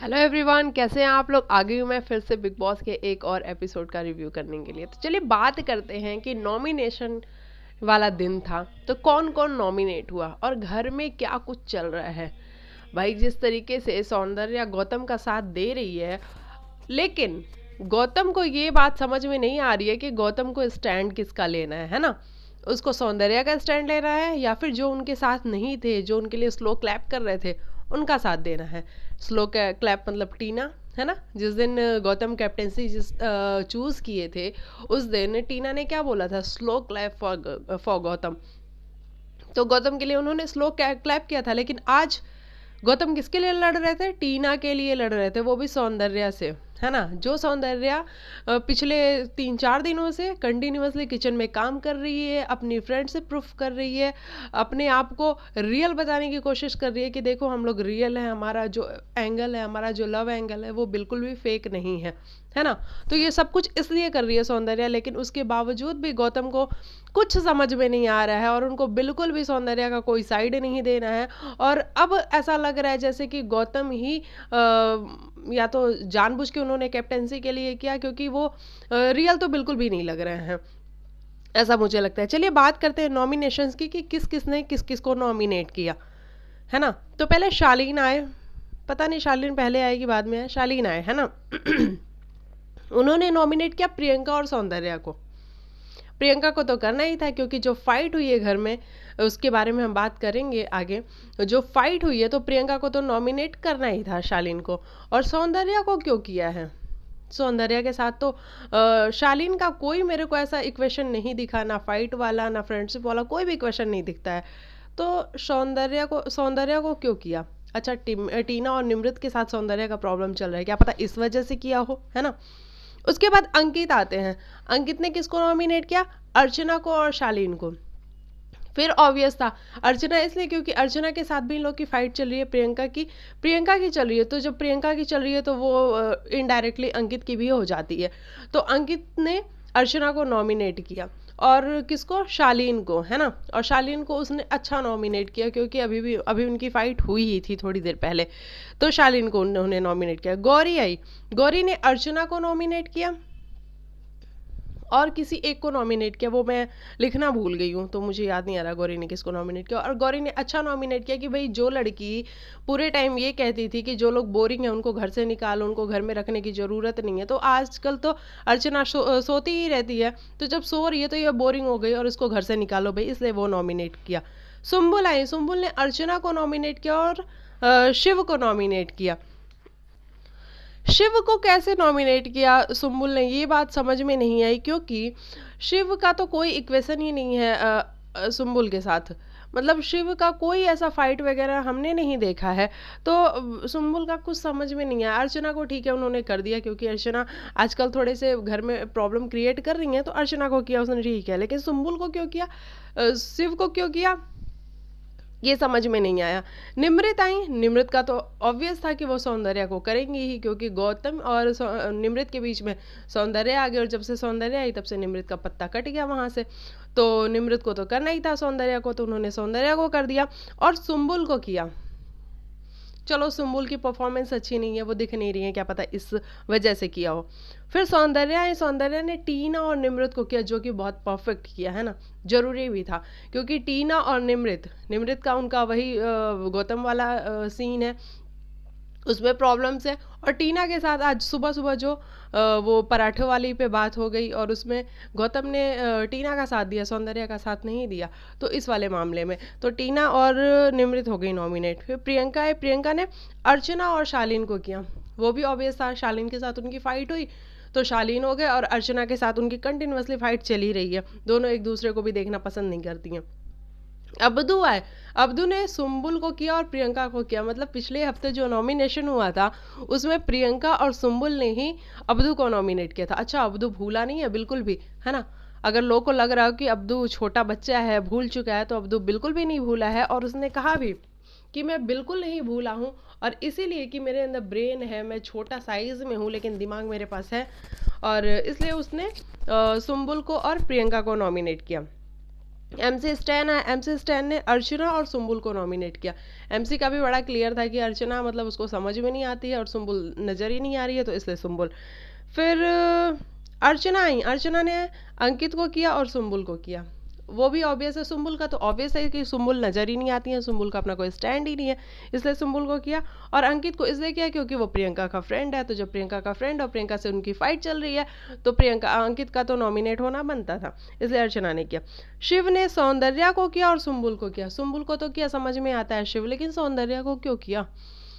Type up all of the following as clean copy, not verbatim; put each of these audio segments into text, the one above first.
Hello everyone, कैसे हैं आप लोग। आ गई हूँ मैं फिर से बिग बॉस के एक और एपिसोड का रिव्यू करने के लिए। तो चलिए बात करते हैं कि नॉमिनेशन वाला दिन था तो कौन कौन नॉमिनेट हुआ और घर में क्या कुछ चल रहा है। भाई जिस तरीके से सौंदर्या गौतम का साथ दे रही है, लेकिन गौतम को ये बात समझ में नहीं आ रही है कि गौतम को स्टैंड किसका लेना है ना। उसको सौंदर्या का स्टैंड लेना है या फिर जो उनके साथ नहीं थे, जो उनके लिए स्लो क्लैप कर रहे थे, उनका साथ देना है। स्लो क्लैप मतलब टीना, है ना। जिस दिन गौतम कैप्टेंसी जिस चूज किए थे, उस दिन टीना ने क्या बोला था, स्लो क्लैप फॉर गौतम। तो गौतम के लिए उन्होंने स्लो क्लैप किया था। लेकिन आज गौतम किसके लिए लड़ रहे थे, टीना के लिए लड़ रहे थे, वो भी सौंदर्या से, है ना। जो सौंदर्या पिछले 3-4 दिनों से कंटिन्यूअसली किचन में काम कर रही है, अपनी फ्रेंड से प्रूफ कर रही है, अपने आप को रियल बताने की कोशिश कर रही है कि देखो हम लोग रियल है, हमारा जो एंगल है, हमारा जो लव एंगल है वो बिल्कुल भी फेक नहीं है ना। तो ये सब कुछ इसलिए कर रही है सौंदर्या, लेकिन उसके बावजूद भी गौतम को कुछ समझ में नहीं आ रहा है और उनको बिल्कुल भी सौंदर्या का कोई साइड नहीं देना है। और अब ऐसा लग रहा है जैसे कि गौतम ही या तो जानबूझ के उन्होंने कैप्टेंसी के लिए किया, क्योंकि वो रियल तो बिल्कुल भी नहीं लग रहे हैं, ऐसा मुझे लगता है। चलिए बात करते हैं नॉमिनेशंस की कि किस किस ने किस किस को नॉमिनेट किया, है ना। तो पहले शालीन आए, पता नहीं शालीन पहले आएगी बाद में आए, शालीन आए, है ना। उन्होंने नॉमिनेट किया प्रियंका और सौंदर्या को। प्रियंका को तो करना ही था क्योंकि जो फाइट हुई है घर में, उसके बारे में हम बात करेंगे आगे। जो फाइट हुई है तो प्रियंका को तो नॉमिनेट करना ही था, शालीन को। और सौंदर्या को क्यों किया है, सौंदर्या के साथ तो शालीन का कोई मेरे को ऐसा इक्वेशन नहीं दिखा, ना फाइट वाला ना फ्रेंडशिप वाला, कोई भी इक्वेशन नहीं दिखता है। तो सौंदर्या को क्यों किया। अच्छा, टीना और निमृत के साथ सौंदर्या का प्रॉब्लम चल रहा है, क्या पता इस वजह से किया हो, है ना। उसके बाद अंकित आते हैं। अंकित ने किसको नॉमिनेट किया, अर्चना को और शालीन को। फिर ऑब्वियस था अर्चना, इसलिए क्योंकि अर्चना के साथ भी इन लोग की फाइट चल रही है, प्रियंका की चल रही है। तो जब प्रियंका की चल रही है तो वो इनडायरेक्टली अंकित की भी हो जाती है। तो अंकित ने अर्चना को नॉमिनेट किया और किसको, शालीन को, है ना। और शालीन को उसने अच्छा नॉमिनेट किया क्योंकि अभी उनकी फाइट हुई ही थी थोड़ी देर पहले। तो शालीन को उन्होंने नॉमिनेट किया। गौरी आई, गौरी ने अर्चना को नॉमिनेट किया और किसी एक को नॉमिनेट किया, वो मैं लिखना भूल गई हूँ तो मुझे याद नहीं आ रहा गौरी ने किसको नॉमिनेट किया। और गौरी ने अच्छा नॉमिनेट किया कि भाई जो लड़की पूरे टाइम ये कहती थी कि जो लोग बोरिंग है उनको घर से निकालो, उनको घर में रखने की ज़रूरत नहीं है, तो आजकल तो अर्चना सोती ही रहती है, तो जब सो रही है तो ये बोरिंग हो गई और इसको घर से निकालो भाई, इसलिए वो नॉमिनेट किया। सुम्बुल आई, सुम्बुल ने अर्चना को नॉमिनेट किया और शिव को नॉमिनेट किया। शिव को कैसे नॉमिनेट किया सुम्बुल ने, ये बात समझ में नहीं आई, क्योंकि शिव का तो कोई इक्वेशन ही नहीं है सुम्बुल के साथ। मतलब शिव का कोई ऐसा फाइट वगैरह हमने नहीं देखा है। तो सुम्बुल का कुछ समझ में नहीं आया। अर्चना को ठीक है उन्होंने कर दिया क्योंकि अर्चना आजकल थोड़े से घर में प्रॉब्लम क्रिएट कर रही है, तो अर्चना को किया उसने, ठीक है। लेकिन सुम्बुल को क्यों किया, शिव को क्यों किया, ये समझ में नहीं आया। निमृत आई, निमृत का तो ऑब्वियस था कि वो सौंदर्या को करेंगी ही, क्योंकि गौतम और निमृत के बीच में सौंदर्या आ गई और जब से सौंदर्या आई तब से निमृत का पत्ता कट गया वहां से। तो निमृत को तो करना ही था सौंदर्या को, तो उन्होंने सौंदर्या को कर दिया। और सुम्बुल को किया, चलो सुम्बुल की परफॉर्मेंस अच्छी नहीं है, वो दिख नहीं रही है, क्या पता इस वजह से किया हो। फिर सौंदर्या है, सौंदर्या ने टीना और निमृत को किया, जो कि बहुत परफेक्ट किया, है ना। जरूरी भी था क्योंकि टीना और निमृत का उनका वही गौतम वाला सीन है, उसमें प्रॉब्लम्स है। और टीना के साथ आज सुबह सुबह जो वो पराठे वाली पे बात हो गई और उसमें गौतम ने टीना का साथ दिया, सौंदर्या का साथ नहीं दिया। तो इस वाले मामले में तो टीना और निमृत हो गई नॉमिनेट। फिर प्रियंका है, प्रियंका ने अर्चना और शालीन को किया, वो भी ऑब्वियस था, शालीन के साथ उनकी फाइट हुई तो शालीन हो गए, और अर्चना के साथ उनकी कंटिन्यूअसली फाइट चली रही है, दोनों एक दूसरे को भी देखना पसंद नहीं करती हैं। अब्दू आए, अब्दू ने सुम्बुल को किया और प्रियंका को किया। मतलब पिछले हफ्ते जो नॉमिनेशन हुआ था उसमें प्रियंका और सुम्बुल ने ही अब्दू को नॉमिनेट किया था। अच्छा, अब्दू भूला नहीं है बिल्कुल भी, है ना। अगर लोगों को लग रहा हो कि अब्दू छोटा बच्चा है भूल चुका है, तो अब्दू बिल्कुल भी नहीं भूला है। और उसने कहा भी कि मैं बिल्कुल नहीं भूला हूँ, और इसीलिए कि मेरे अंदर ब्रेन है, मैं छोटा साइज में हूँ लेकिन दिमाग मेरे पास है, और इसलिए उसने सुम्बुल को और प्रियंका को नॉमिनेट किया। एमसी स्टैन है, एमसी स्टैन ने अर्चना और सुम्बुल को नॉमिनेट किया। एमसी का भी बड़ा क्लियर था कि अर्चना मतलब उसको समझ में नहीं आती है और सुम्बुल नज़र ही नहीं आ रही है, तो इसलिए सुम्बुल। फिर अर्चना आई, अर्चना ने अंकित को किया और सुम्बुल को किया। वो भी ऑब्वियस है, सुम्बुल का तो ऑब्वियस है कि सुम्बुल नज़र ही नहीं आती है, सुम्बुल का अपना कोई स्टैंड ही नहीं है, इसलिए सुम्बुल को किया। और अंकित को इसलिए किया क्योंकि वो प्रियंका का फ्रेंड है, तो जब प्रियंका का फ्रेंड और प्रियंका से उनकी फाइट चल रही है तो प्रियंका अंकित का तो नॉमिनेट होना बनता था, इसलिए अर्चना ने किया। शिव ने सौंदर्या को किया और सुम्बुल को किया। सुम्बुल को तो किया समझ में आता है शिव, लेकिन सौंदर्या को क्यों किया?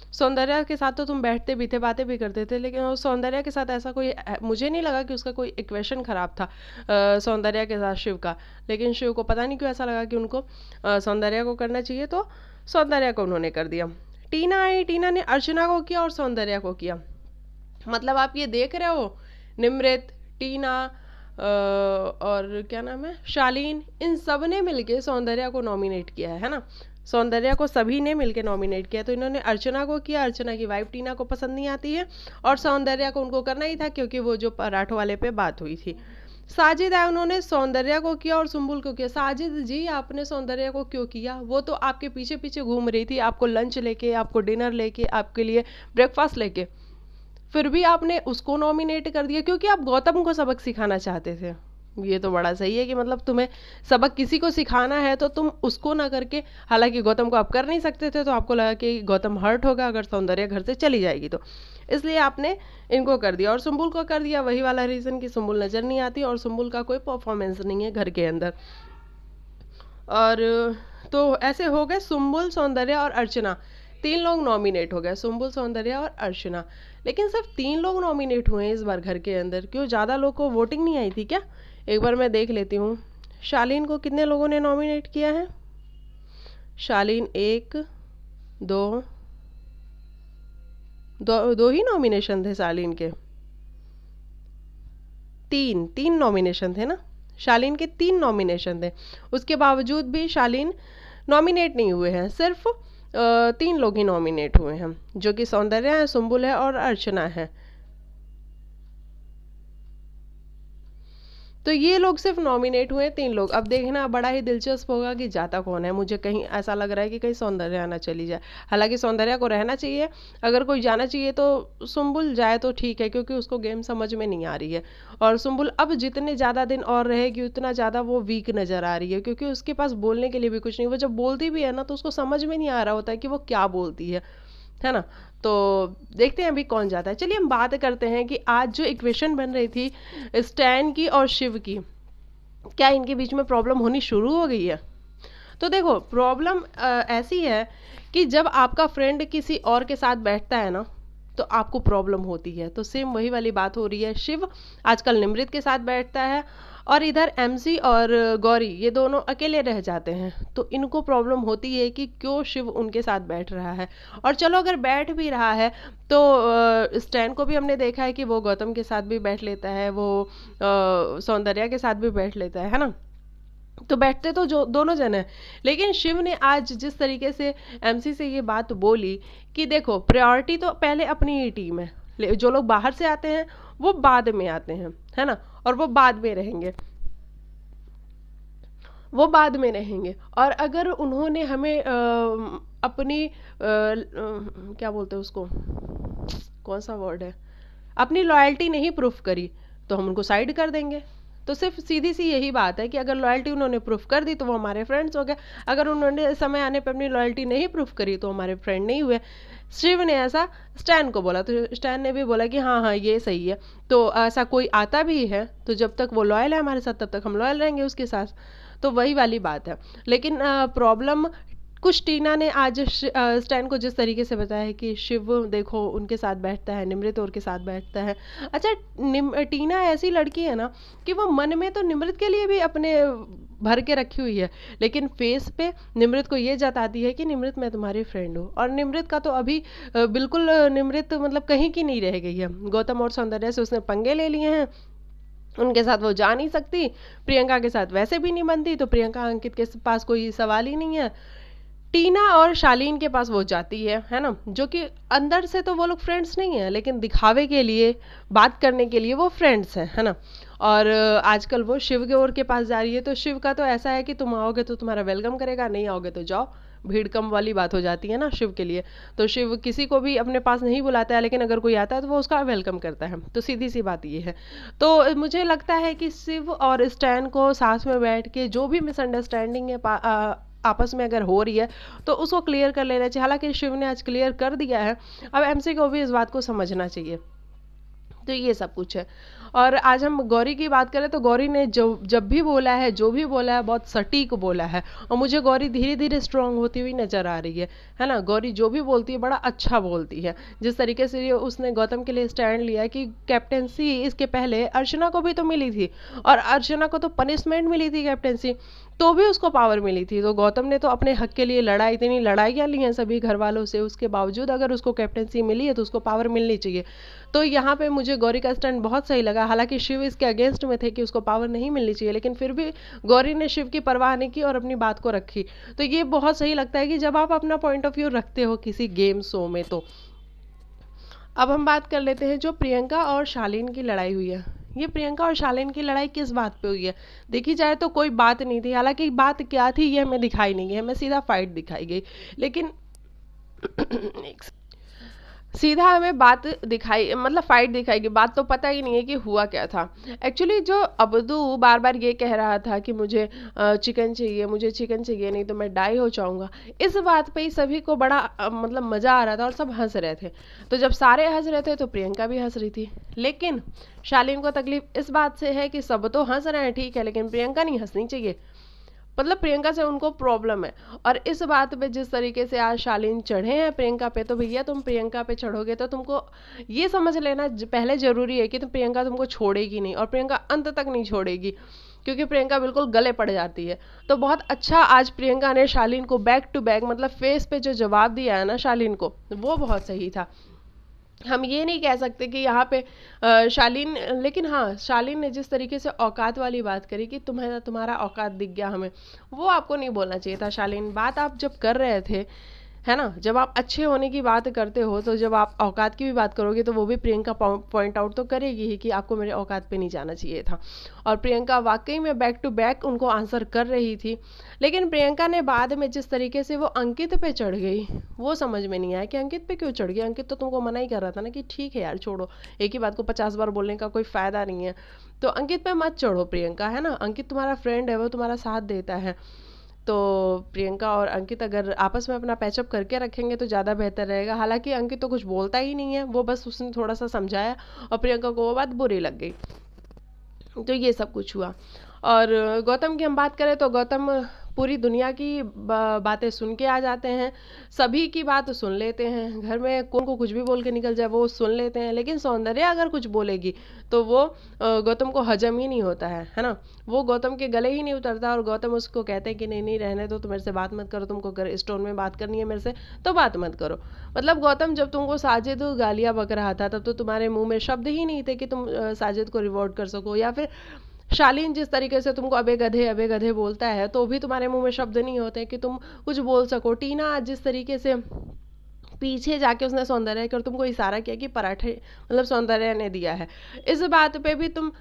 सौंदर्या के साथ तो तुम बैठते भी थे, बातें भी करते थे, लेकिन सौंदर्या के साथ ऐसा कोई, मुझे नहीं लगा कि उसका कोई इक्वेशन खराब था सौंदर्या के साथ शिव का, लेकिन शिव को पता नहीं क्यों ऐसा लगा कि उनको सौंदर्या को करना चाहिए, तो सौंदर्या को उन्होंने कर दिया। टीना आई, टीना ने अर्चना को किया और सौंदर्या को किया। मतलब आप ये देख रहे हो, निमृत, टीना और क्या नाम है, शालीन, इन सब ने मिलके सौंदर्या को नॉमिनेट किया है ना। सौंदर्या को सभी ने मिलके नॉमिनेट किया, तो इन्होंने अर्चना को किया, अर्चना की वाइफ टीना को पसंद नहीं आती है, और सौंदर्या को उनको करना ही था क्योंकि वो जो पराठों वाले पे बात हुई थी। साजिद आए, उन्होंने सौंदर्या को किया और सुम्बुल को किया। साजिद जी, आपने सौंदर्या को क्यों किया? वो तो आपके पीछे पीछे घूम रही थी, आपको लंच लेके, आपको डिनर लेके, आपके लिए ब्रेकफास्ट लेके, फिर भी आपने उसको नॉमिनेट कर दिया क्योंकि आप गौतम को सबक सिखाना चाहते थे। ये तो बड़ा सही है कि मतलब तुम्हें सबक किसी को सिखाना है तो तुम उसको ना करके, हालांकि गौतम को आप कर नहीं सकते थे, तो आपको लगा कि गौतम हर्ट होगा अगर सौंदर्या घर से चली जाएगी, तो इसलिए आपने इनको कर दिया। और सुम्बुल को कर दिया, वही वाला रीज़न कि सुम्बुल नज़र नहीं आती और सुम्बुल का कोई परफॉर्मेंस नहीं है घर के अंदर। और तो ऐसे हो गए सुम्बुल, सौंदर्या और अर्चना, 3 लोग नॉमिनेट हो गए, सुम्बुल, सौंदर्या और अर्चना। लेकिन सिर्फ 3 लोग नॉमिनेट हुए हैं इस बार घर के अंदर, क्यों ज़्यादा लोग को वोटिंग नहीं आई थी क्या? एक बार मैं देख लेती हूँ। शालीन को कितने लोगों ने नॉमिनेट किया है? शालीन 1 2 दो ही नॉमिनेशन थे शालीन के, 3 नॉमिनेशन थे ना, शालीन के 3 नॉमिनेशन थे, उसके बावजूद भी शालीन नॉमिनेट नहीं हुए हैं। सिर्फ 3 लोग ही नॉमिनेट हुए हैं, जो कि सौंदर्या है, सुम्बुल है और अर्चना है। तो ये लोग सिर्फ नॉमिनेट हुए 3 लोग। अब देखना बड़ा ही दिलचस्प होगा कि जाता कौन है। मुझे कहीं ऐसा लग रहा है कि कहीं सौंदर्या ना चली जाए, हालांकि सौंदर्या को रहना चाहिए, अगर कोई जाना चाहिए तो सुम्बुल जाए तो ठीक है, क्योंकि उसको गेम समझ में नहीं आ रही है। और सुम्बुल अब जितने ज़्यादा दिन और रहेगी उतना ज़्यादा वो वीक नज़र आ रही है, क्योंकि उसके पास बोलने के लिए भी कुछ नहीं। वो जब बोलती भी है ना तो उसको समझ में नहीं आ रहा होता है कि वो क्या बोलती है ना। तो देखते हैं अभी कौन जाता है। चलिए हम बात करते हैं कि आज जो इक्वेशन बन रही थी स्टैन की और शिव की, क्या इनके बीच में प्रॉब्लम होनी शुरू हो गई है? तो देखो, प्रॉब्लम ऐसी है कि जब आपका फ्रेंड किसी और के साथ बैठता है ना तो आपको प्रॉब्लम होती है। तो सेम वही वाली बात हो रही है। शिव आजकल निमृत के साथ बैठता है और इधर एमसी और गौरी ये दोनों अकेले रह जाते हैं, तो इनको प्रॉब्लम होती है कि क्यों शिव उनके साथ बैठ रहा है। और चलो अगर बैठ भी रहा है तो स्टैन को भी हमने देखा है कि वो गौतम के साथ भी बैठ लेता है, वो सौंदर्या के साथ भी बैठ लेता है ना। तो बैठते तो जो दोनों जन हैं, लेकिन शिव ने आज जिस तरीके से एमसी से ये बात बोली कि देखो प्रायोरिटी तो पहले अपनी ही टीम है, जो लोग बाहर से आते हैं वो बाद में आते हैं, है ना, और वो बाद में रहेंगे, वो बाद में रहेंगे। और अगर उन्होंने हमें अपनी क्या बोलते हैं उसको, कौन सा वर्ड है, अपनी लॉयल्टी नहीं प्रूफ करी तो हम उनको साइड कर देंगे। तो सिर्फ सीधी सी यही बात है कि अगर लॉयल्टी उन्होंने प्रूफ कर दी तो वो हमारे फ्रेंड्स हो गए, अगर उन्होंने समय आने पर अपनी लॉयल्टी नहीं प्रूफ करी तो हमारे फ्रेंड नहीं हुए। शिव ने ऐसा स्टैन को बोला, तो स्टैन ने भी बोला कि हाँ हाँ ये सही है। तो ऐसा कोई आता भी है तो जब तक वो लॉयल है हमारे साथ तब तक हम लॉयल रहेंगे उसके साथ। तो वही वाली बात है। लेकिन प्रॉब्लम कुछ टीना ने आज स्टैन को जिस तरीके से बताया है कि शिव देखो उनके साथ बैठता है, निमृत और के साथ बैठता है। अच्छा, टीना ऐसी लड़की है ना कि वो मन में तो निमृत के लिए भी अपने भर के रखी हुई है, लेकिन फेस पे निमृत को ये जताती है कि निमृत मैं तुम्हारी फ्रेंड हूँ। और निमृत का तो अभी बिल्कुल निमृत मतलब कहीं की नहीं रह गई है। गौतम और सौंदर्या से उसने पंगे ले लिए हैं, उनके साथ वो जा नहीं सकती, प्रियंका के साथ वैसे भी नहीं बनती, तो प्रियंका अंकित के पास कोई सवाल ही नहीं है। टीना और शालीन के पास वो जाती है ना, जो कि अंदर से तो वो लोग फ्रेंड्स नहीं है, लेकिन दिखावे के लिए, बात करने के लिए वो फ्रेंड्स हैं, है ना। और आजकल वो शिव के ओर के पास जा रही है, तो शिव का तो ऐसा है कि तुम आओगे तो तुम्हारा वेलकम करेगा, नहीं आओगे तो जाओ, भीड़ कम वाली बात हो जाती है ना शिव के लिए। तो शिव किसी को भी अपने पास नहीं बुलाता है, लेकिन अगर कोई आता है तो वो उसका वेलकम करता है। तो सीधी सी बात ये है। तो मुझे लगता है कि शिव और स्टैन को साथ में बैठ के जो भी मिसअंडरस्टैंडिंग है आपस में अगर हो रही है, तो उसको क्लियर कर लेना चाहिए। हालांकि शिव ने आज क्लियर कर दिया है, अब एमसी को भी इस बात को समझना चाहिए। तो ये सब कुछ है। और आज हम गौरी की बात करें तो गौरी ने जब भी बोला है, जो भी बोला है, बहुत सटीक बोला है। और मुझे गौरी धीरे धीरे स्ट्रांग होती हुई नजर आ रही है ना। गौरी जो भी बोलती है बड़ा अच्छा बोलती है। जिस तरीके से उसने गौतम के लिए स्टैंड लिया कि कैप्टेंसी इसके पहले अर्चना को भी तो मिली थी, और अर्चना को तो पनिशमेंट मिली थी कैप्टेंसी, तो भी उसको पावर मिली थी। तो गौतम ने तो अपने हक के लिए लड़ाई, इतनी लड़ाइयाँ ली हैं सभी घर वालों से, उसके बावजूद अगर उसको कैप्टेंसी मिली है तो उसको पावर मिलनी चाहिए। तो यहाँ पे मुझे गौरी का स्टैंड बहुत सही लगा। हालांकि शिव इसके अगेंस्ट में थे कि उसको पावर नहीं मिलनी चाहिए, लेकिन फिर भी गौरी ने शिव की परवाह नहीं की और अपनी बात को रखी। तो ये बहुत सही लगता है कि जब आप अपना पॉइंट ऑफ व्यू रखते हो किसी गेम शो में। तो अब हम बात कर लेते हैं जो प्रियंका और शालीन की लड़ाई हुई है। ये प्रियंका और शालीन की लड़ाई किस बात पे हुई है? देखी जाए तो कोई बात नहीं थी। हालांकि बात क्या थी ये हमें दिखाई नहीं गई, हमें सीधा फाइट दिखाई गई। लेकिन सीधा हमें बात दिखाई, मतलब फाइट दिखाई गई, बात तो पता ही नहीं है कि हुआ क्या था। एक्चुअली जो अब्दू बार बार ये कह रहा था कि मुझे चिकन चाहिए, मुझे चिकन चाहिए, नहीं तो मैं डाई हो जाऊंगा, इस बात पे ही सभी को बड़ा मतलब मजा आ रहा था और सब हंस रहे थे। तो जब सारे हंस रहे थे तो प्रियंका भी हंस रही थी। लेकिन शालीन को तकलीफ इस बात से है कि सब तो हंस रहे हैं, ठीक है, लेकिन प्रियंका नहीं हंसनी चाहिए। मतलब प्रियंका से उनको प्रॉब्लम है। और इस बात पे जिस तरीके से आज शालीन चढ़े हैं प्रियंका पे, तो भैया तुम प्रियंका पे चढ़ोगे तो तुमको ये समझ लेना पहले जरूरी है कि तुम प्रियंका तुमको छोड़ेगी नहीं, और प्रियंका अंत तक नहीं छोड़ेगी, क्योंकि प्रियंका बिल्कुल गले पड़ जाती है। तो बहुत अच्छा आज प्रियंका ने शालीन को बैक टू बैक, मतलब फेस पे जो जवाब दिया है ना शालीन को, वो बहुत सही था। हम ये नहीं कह सकते कि यहाँ पे शालीन, लेकिन हाँ शालीन ने जिस तरीके से औकात वाली बात करी कि तुम्हारा औकात दिख गया हमें, वो आपको नहीं बोलना चाहिए था शालीन। बात आप जब कर रहे थे, है ना, जब आप अच्छे होने की बात करते हो, तो जब आप औकात की भी बात करोगे तो वो भी प्रियंका पॉइंट आउट तो करेगी ही कि आपको मेरे औकात पे नहीं जाना चाहिए था। और प्रियंका वाकई में बैक टू बैक उनको आंसर कर रही थी। लेकिन प्रियंका ने बाद में जिस तरीके से वो अंकित पे चढ़ गई, वो समझ में नहीं आया कि अंकित पे क्यों चढ़ गई। अंकित तो तुमको मना ही कर रहा था ना कि ठीक है यार छोड़ो, एक ही बात को 50 बार बोलने का कोई फायदा नहीं है। तो अंकित पे मत चढ़ो प्रियंका, है ना, अंकित तुम्हारा फ्रेंड है, वो तुम्हारा साथ देता है। तो प्रियंका और अंकित अगर आपस में अपना पैचअप करके रखेंगे तो ज़्यादा बेहतर रहेगा। हालांकि अंकित तो कुछ बोलता ही नहीं है, वो बस उसने थोड़ा सा समझाया और प्रियंका को वो बात बुरी लग गई। तो ये सब कुछ हुआ। और गौतम की हम बात करें तो गौतम पूरी दुनिया की बातें सुन के आ जाते हैं, सभी की बात सुन लेते हैं, घर में कौन को कुछ भी बोल के निकल जाए वो सुन लेते हैं। लेकिन सौंदर्या अगर कुछ बोलेगी तो वो गौतम को हजम ही नहीं होता है ना, वो गौतम के गले ही नहीं उतरता। और गौतम उसको कहते हैं कि नहीं नहीं रहने दो, तो मेरे से बात मत करो, तुमको अगर स्टोन में बात करनी है मेरे से तो बात मत करो। मतलब गौतम जब तुमको साजिद गालियाँ बक रहा था तब तो तुम्हारे मुंह में शब्द ही नहीं थे कि तुम साजिद को रिवॉर्ड कर सको, या फिर शालीन जिस तरीके से तुमको अबे गधे बोलता है तो भी तुम्हारे मुंह में शब्द नहीं होते कि तुम कुछ बोल सको। टीना जिस तरीके से पीछे जाके उसने सौंदर्य कर तुमको इशारा किया कि पराठे मतलब सौंदर्य ने दिया है, इस बात पे भी तुम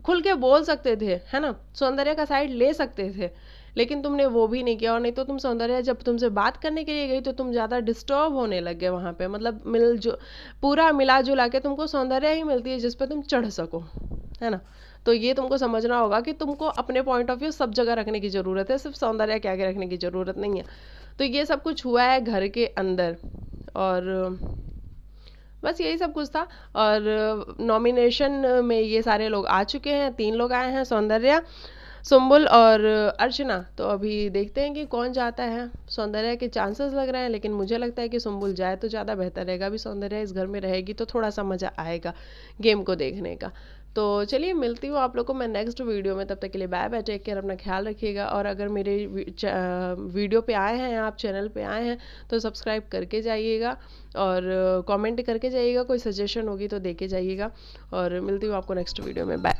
खुल के बोल सकते थे, है ना, सौंदर्य का साइड ले सकते थे, लेकिन तुमने वो भी नहीं किया। और नहीं तो तुम सौंदर्य जब तुमसे बात करने के लिए गई तो तुम ज़्यादा डिस्टर्ब होने लग गए वहाँ पे। मतलब पूरा मिला जुला के तुमको सौंदर्य ही मिलती है जिस पे तुम चढ़ सको, है ना। तो ये तुमको समझना होगा कि तुमको अपने पॉइंट ऑफ व्यू सब जगह रखने की ज़रूरत है, सिर्फ सौंदर्य के आगे रखने की ज़रूरत नहीं है। तो ये सब कुछ हुआ है घर के अंदर, और बस यही सब कुछ था। और नॉमिनेशन में ये सारे लोग आ चुके हैं, 3 लोग आए हैं, सौंदर्या, सुम्बुल और अर्चना। तो अभी देखते हैं कि कौन जाता है। सौंदर्या के चांसेस लग रहे हैं, लेकिन मुझे लगता है कि सुम्बुल जाए तो ज़्यादा बेहतर रहेगा। अभी सौंदर्या इस घर में रहेगी तो थोड़ा सा मज़ा आएगा गेम को देखने का। तो चलिए मिलती हूँ आप लोग को मैं नेक्स्ट वीडियो में, तब तक के लिए बाय बाय, टेक केयर, अपना ख्याल रखिएगा। और अगर मेरे वीडियो पे आए हैं, आप चैनल पे आए हैं तो सब्सक्राइब करके जाइएगा और कमेंट करके जाइएगा, कोई सजेशन होगी तो दे के जाइएगा। और मिलती हूँ आपको नेक्स्ट वीडियो में, बाय।